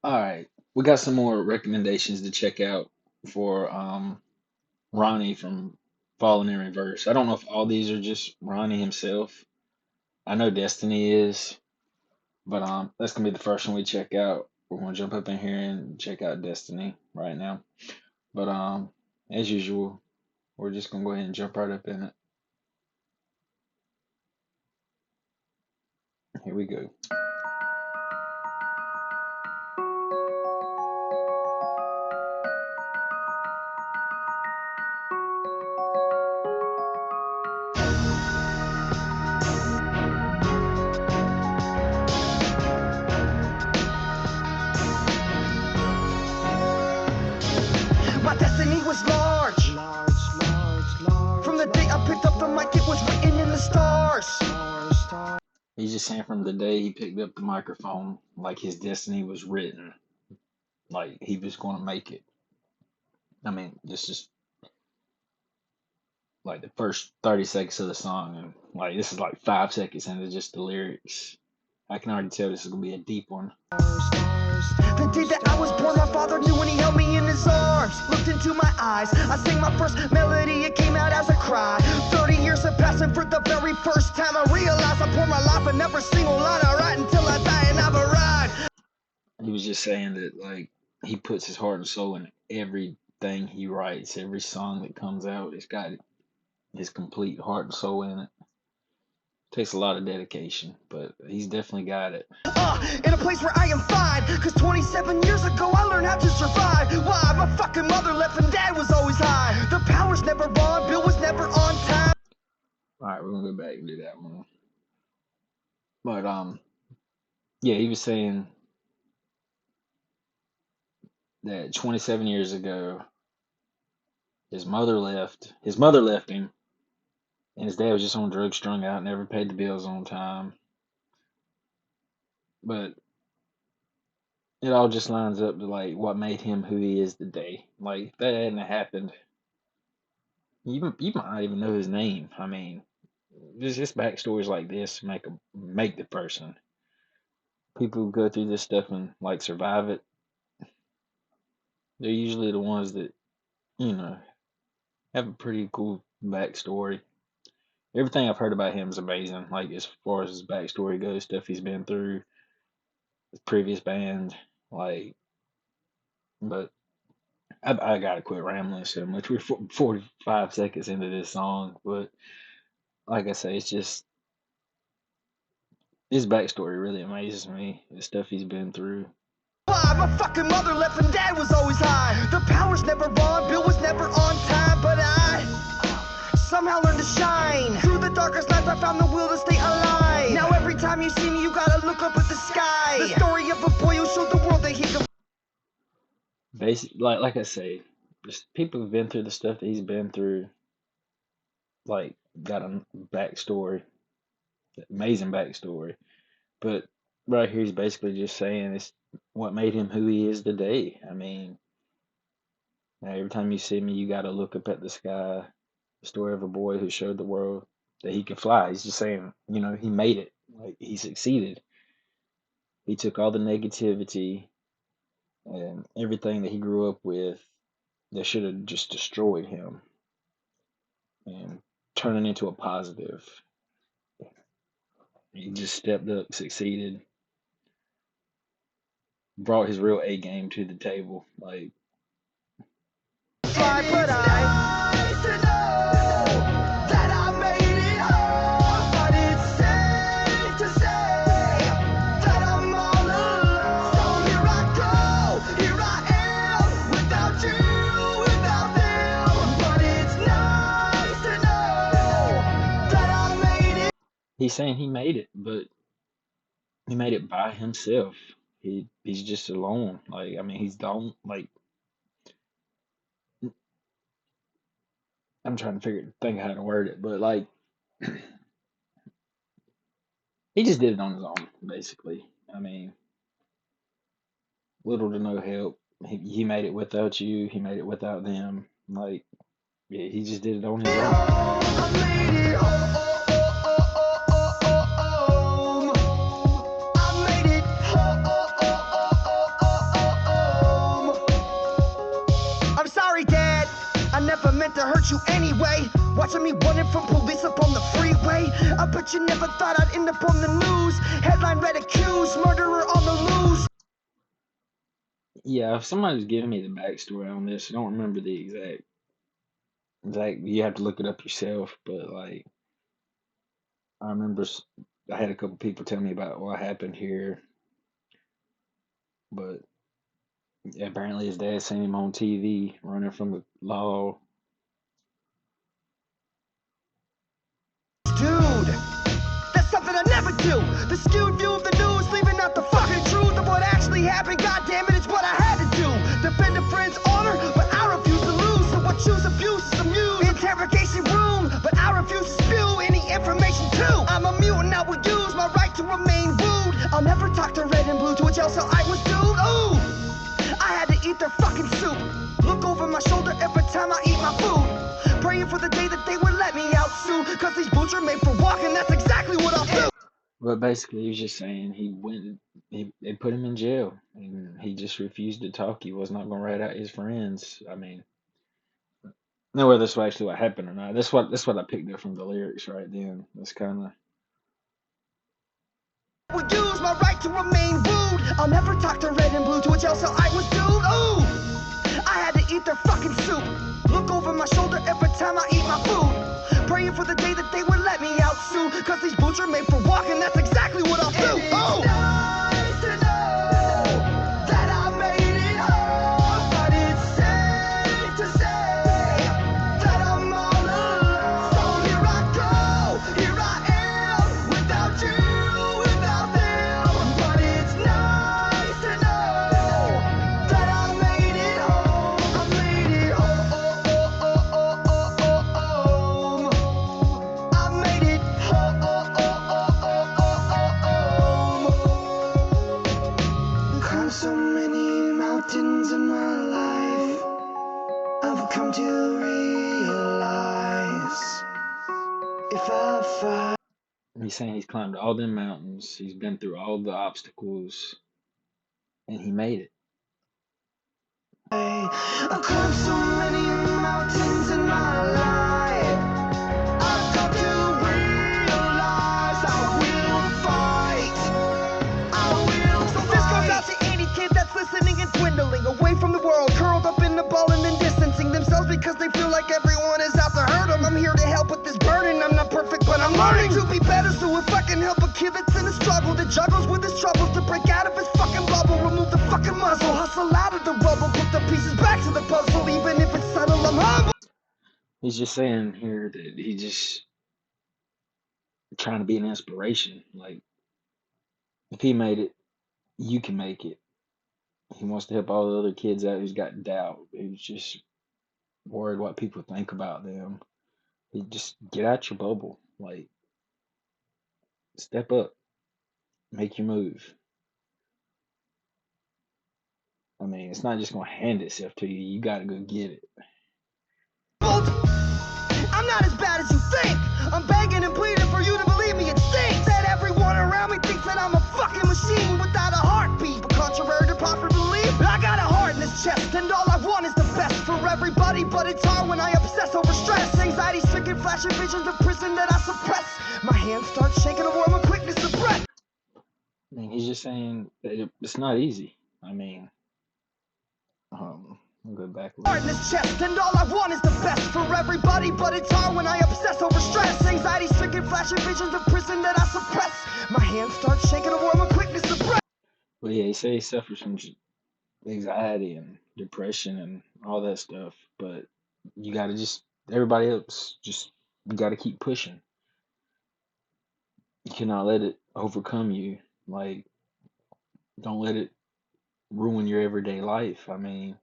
All right, we got some more recommendations to check out for Ronnie from Falling in Reverse. I don't know if all these are just Ronnie himself. I know Destiny is, but that's gonna be the first one we check out. We're gonna jump up in here and check out Destiny right now. But as usual, we're just gonna go ahead and jump right up in it. Here we go. My destiny was large. From the day I picked up the mic, it was written in the stars. He's just saying from the day he picked up the microphone, like his destiny was written, like he was gonna make it. I mean, this is like the first 30 seconds of the song, and like this is like 5 seconds into just the lyrics. I can already tell this is gonna be a deep one. The day that I was born, my father knew when he held me in his arms. Looked into my eyes, I sang my first melody, it came out as a cry. 30 years have passed, and for the very first time I realized I poured my life in every single line I write until I die and I've arrived. He was just saying that like he puts his heart and soul in everything he writes. Every song that comes out, it's got his complete heart and soul in it. Takes a lot of dedication, but he's definitely got it. In a place where I am fine, cause 27 years ago I learned how to survive. Why? My fucking mother left and dad was always high. The power's never on, bill was never on time. Alright, we're gonna go back and do that one. But yeah, he was saying that 27 years ago his mother left him, and his dad was just on drugs, strung out, never paid the bills on time. But it all just lines up to like what made him who he is today. Like if that hadn't happened, you might not even know his name. I mean, just backstories like this make the person. People who go through this stuff and like survive it, they're usually the ones that you know have a pretty cool backstory. Everything I've heard about him is amazing. Like as far as his backstory goes, stuff he's been through, his previous band, like. But I gotta quit rambling so much. We're 45 seconds into this song, but like I say, it's just his backstory really amazes me. The stuff he's been through. Why? My fucking mother left and dad was always high. The power's never on, bill was never on time. But I somehow learned to shine. Through the darkest nights I found the will to stay alive. Now every time you see me you gotta look up at the sky. The story of a boy who showed the world that he could. Basically, like I say, just people who've been through the stuff that he's been through, like got a backstory, amazing backstory. But right here, he's basically just saying it's what made him who he is today. I mean, every time you see me, you got to look up at the sky. The story of a boy who showed the world that he could fly. He's just saying, he made it. Like he succeeded. He took all the negativity and everything that he grew up with that should have just destroyed him and turn it into a positive. He just stepped up, succeeded, brought his real A game to the table. Like, Fly, but nice to know that I made it home. But it's safe to say that I'm all alone. So here I go, here I am, without you, without them. But it's nice to know that I made it. he's saying he made it, but he made it by himself. He's just alone. Like, I mean, he's don't like. I'm trying to think how to word it, but like, he just did it on his own, basically. I mean, little to no help. He made it without you. He made it without them. Like, yeah, he just did it on his own. I made it home. I made it home. you anyway. Watching me running from police up on the freeway. I bet you never thought I'd end up on the news. Headline read accused, murderer on the loose. Yeah, if somebody's giving me the backstory on this, I don't remember the exact. You have to look it up yourself. But like, I remember I had a couple people tell me about what happened here, but yeah, apparently his dad seen him on TV running from the law. Dude, that's something I never do. The skewed view of the news, leaving out the fucking truth of what actually happened. God damn it, it's what I had to do. Defend a friend's honor, but I refuse to lose. So what choose abuse is amused. Interrogation room, but I refuse to spew any information too. I'm a mutant, I will use my right to remain rude. I'll never talk to red and blue to a jail cell I was doomed. Ooh, I had to eat their fucking soup. Look over my shoulder every time I eat my food. Praying for the day that they would let me out soon. Cause these boots are made for walking, that's exactly what I'll do. But basically, he was just saying they put him in jail, and he just refused to talk. He was not going to rat out his friends. I mean, know whether this was actually what happened or not. That's what I picked up from the lyrics right then. That's kind of. Would use my right to remain rude. I'll never talk to red and blue to a jail cell I was doomed. Ooh, I had to eat their fucking soup. Look over my shoulder every time I eat my food. Praying for the day that they would let me out soon. Cause these boots are made for walking, that's exactly what I'll do. Oh! Nice to know that I made it home, but it's safe to say that I'm all alone. So here I go, here I am, without you, without them. But it's nice to know that I made it home. I made it home. I made it home. Climbed so many mountains in my life. I've come to realize if I fight. He's saying he's climbed all them mountains. He's been through all the obstacles, and he made it. I've climbed so many mountains in my life. I've come to realize I will fight. I will. So this goes out to any kid that's listening and dwindling away from the world, curled up in the ball and then distancing themselves because they feel like everyone is out to hurt them. I'm here to help with this burden. I'm not perfect, but I'm learning to be better. So if I can help a kid that's in a struggle, that juggles with his troubles, to break out of his fucking bubble, remove the fucking muzzle, hustle out of the rubble, put the pieces back to the puzzle, even if it's subtle, I'm humble. He's just saying here that he just trying to be an inspiration. Like if he made it, you can make it. He wants to help all the other kids out who's got doubt, who's just worried what people think about them. He just get out your bubble. Like step up, make your move. I mean, it's not just gonna hand itself to you. You gotta go get it. I'm not as bad as you think. I'm begging and pleading for you to believe me, it stinks that everyone around me thinks that I'm a fucking machine without a heartbeat. But contrary to popular belief, I got a heart in this chest, and all I want is the best for everybody. But it's hard when I obsess over stress, anxiety stricken, flashing visions of prison that I suppress. My hands start shaking, a warm quickness of breath. I mean, he's just saying that it's not easy. I mean, I'll go back a little. Heart in this chest, and all I want is the best for everybody. But it's hard when I obsess over stress, anxiety stricken, flashing visions of prison that I suppress. My hands start shaking, a warm quickness of breath. But yeah, he says he suffers from anxiety and depression and all that stuff. But you gotta just everybody else just you gotta keep pushing. You cannot let it overcome you. Like don't let it ruin your everyday life. I mean,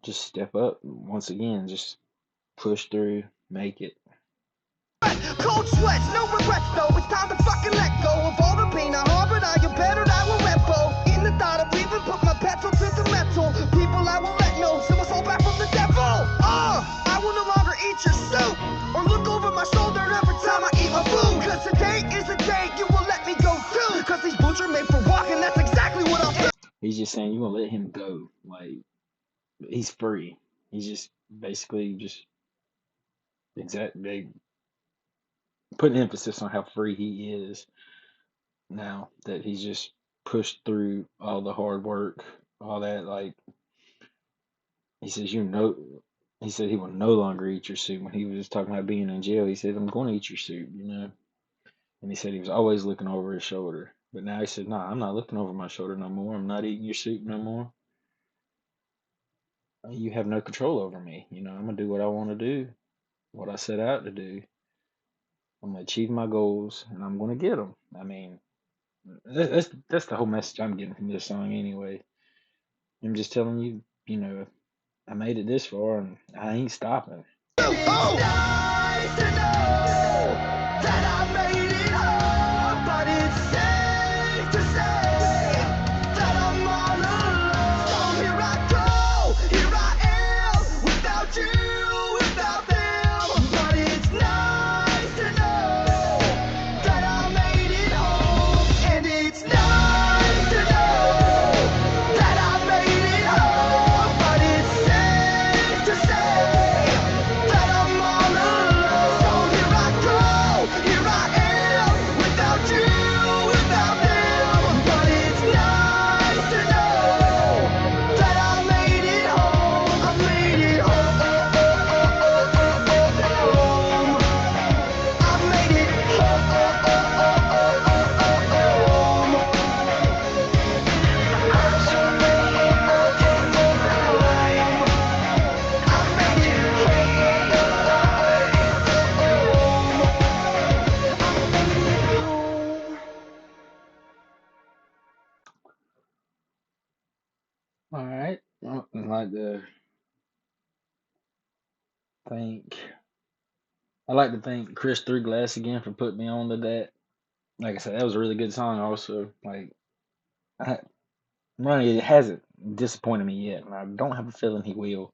just step up. Once again, just push through, make it. Cold sweats, no regrets though. It's time to fucking let go of all the pain I harbored. I am better, I will repo. In the thought of leaving, put my petrol to the metal. People I will let know, send my soul back from the devil. I will no longer eat your soup or look over my shoulder every time I eat my food. Cause today is the day you will let me go too. Cause these boots are made for walking, that's exactly what I'll do. He's just saying you gonna let him go. Like he's free. He's just basically just Exactly. Putting emphasis on how free he is now that he's just pushed through all the hard work, all that. Like he says, he said he will no longer eat your soup. When he was talking about being in jail, he said, "I'm going to eat your soup," you know. And he said he was always looking over his shoulder, but now he said, "Nah, I'm not looking over my shoulder no more. I'm not eating your soup no more. You have no control over me. You know, I'm gonna do what I want to do, what I set out to do. I'm gonna achieve my goals, and I'm gonna get them." I mean, that's the whole message I'm getting from this song, anyway. I'm just telling you, you know, I made it this far, and I ain't stopping. Oh! Nice to know that I made it home, but it's safe to say that I'm all alone. So here I go, here I am, without you, without them. But it's nice to know that I made it home, and it's nice to know that I made it home, but it's safe to say that I'm all alone. So here I go, here I am, without you, without them. But it's nice to know that I made it home. I made it home. I made it home. So many mountains to climb. I made it home. All right. Well, I'd like to thank I'd like to thank Chris Three Glass again for putting me on to that. Like I said, that was a really good song. Also, like I, Ronnie hasn't disappointed me yet, and I don't have a feeling he will.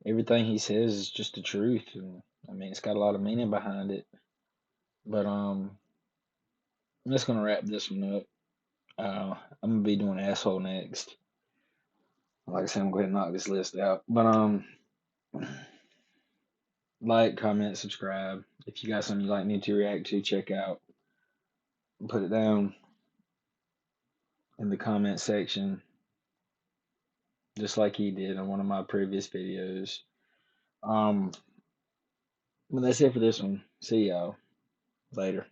Everything he says is just the truth, and I mean it's got a lot of meaning behind it. But I'm just gonna wrap this one up. I'm gonna be doing asshole next. Like I said, I'm going to knock this list out. But like, comment, subscribe. If you got something you'd like me to react to, check out. Put it down in the comment section, just like he did on one of my previous videos. Um, but that's it for this one. See y'all later.